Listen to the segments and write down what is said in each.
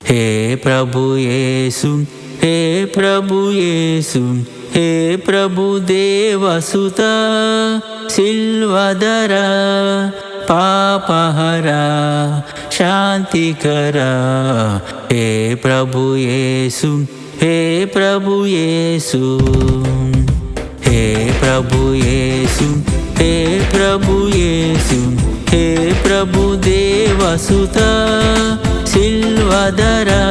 हे प्रभु येसु, हे प्रभु येसु, हे प्रभु देवसुता सिल्वदरा पापहरा शांतिकरा। हे प्रभु येसु, हे प्रभु येसु, हे प्रभु येसु, हे प्रभु येसु, हे प्रभु देवसुता सिल्वदरा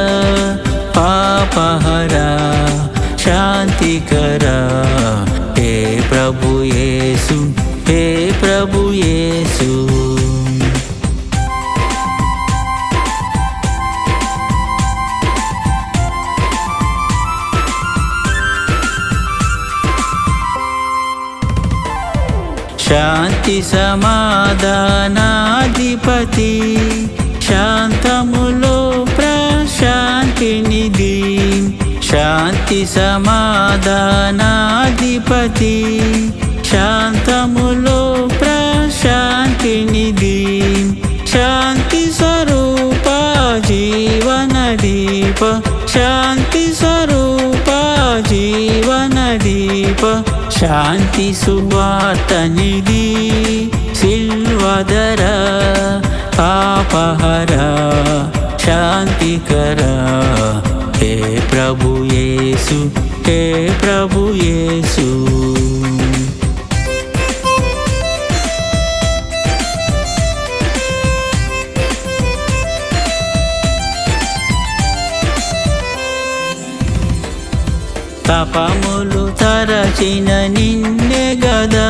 पापहरा शांतिकरा। हे प्रभु येसु, हे प्रभु येसु। శాంతి సమాధానాధిపతి శాంతములో ప్రశాంతి నిధి। శాంతి సమాధానాధిపతి శాంతములో ప్రశాంతి నిధి। శాంతి స్వరూప జీవన దీప, శాంతి స్వరూప జీవన దీప, శాంతి సువార్త నిధి సిల్వదరా పాపహరా శాంతికరా। हे प्रभु येसु, हे प्रभु येसु। తపములు తరచిన నిన్నే గదా,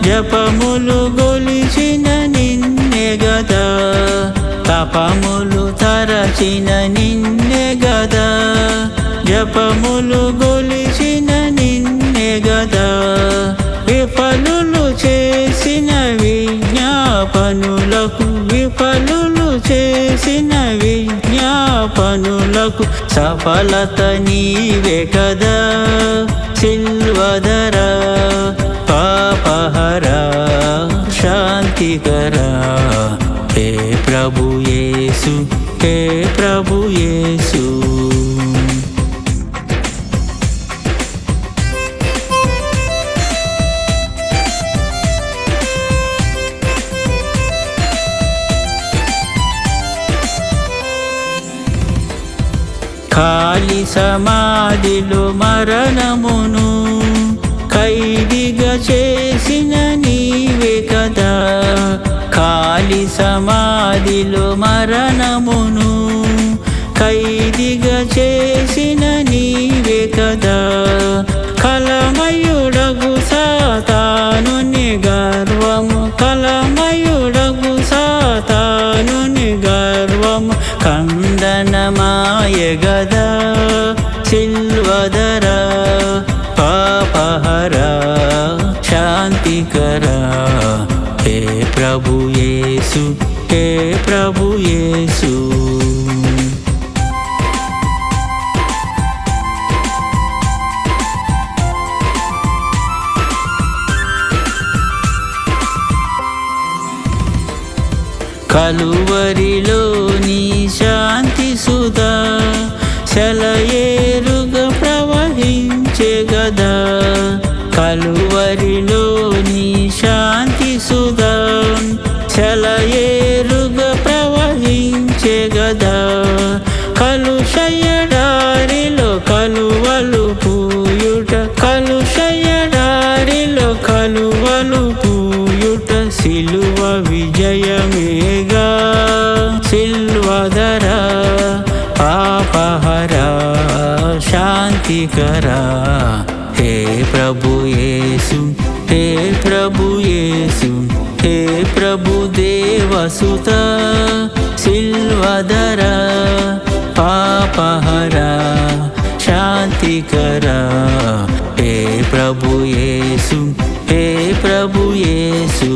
జపములు గొలిచిన నిన్నే గదా। తపములు తరచిన నిన్నే గదా, జపములు గొలిచిన నిన్నే గదా। విఫలులు చేసిన విజ్ఞాపనులకు, విఫలులు చేసిన విజ్ఞాపనులకు సఫలత నీవే కదా సిల్వదరా పాపహరా శాంతికరా। हे प्रभु येसु, हे प्रभु येसु। ఖాళీ సమాధిలో మరణమును ఖైదీగా చేసిన నీవే కదా। ఖాళీ సమాధిలో మరణమును ఖైదీగా చేసిన నీవే కదా। కలమయుడగు సాతానుని గర్వము, కలమయుడగు సాతానుని గర్వము ఖండనమాయ గదా సిల్వదరా పాపహరా శాంతికరా। हे प्रभु येसु, हे प्रभु येसु। కలువరిలోని శాంతి సుధా సెలయేరుగా ప్రవహించే గదా। కలువరిలోని శాంతి సుధా సెలయేరుగా ప్రవహించే గదా। కలుషయడారిలో కలువలు పూయుట, కలుషయడారిలో కలువలు పూయుట సిలువ విజయమేగా సిల్వదరా పాపహరా శాంతికరా। हे प्रभु येसु, हे प्रभु येसु, हे प्रभु देवसुता सिल्वदरा पापहरा शांतिकरा। हे प्रभु येसु, हे प्रभु येसु।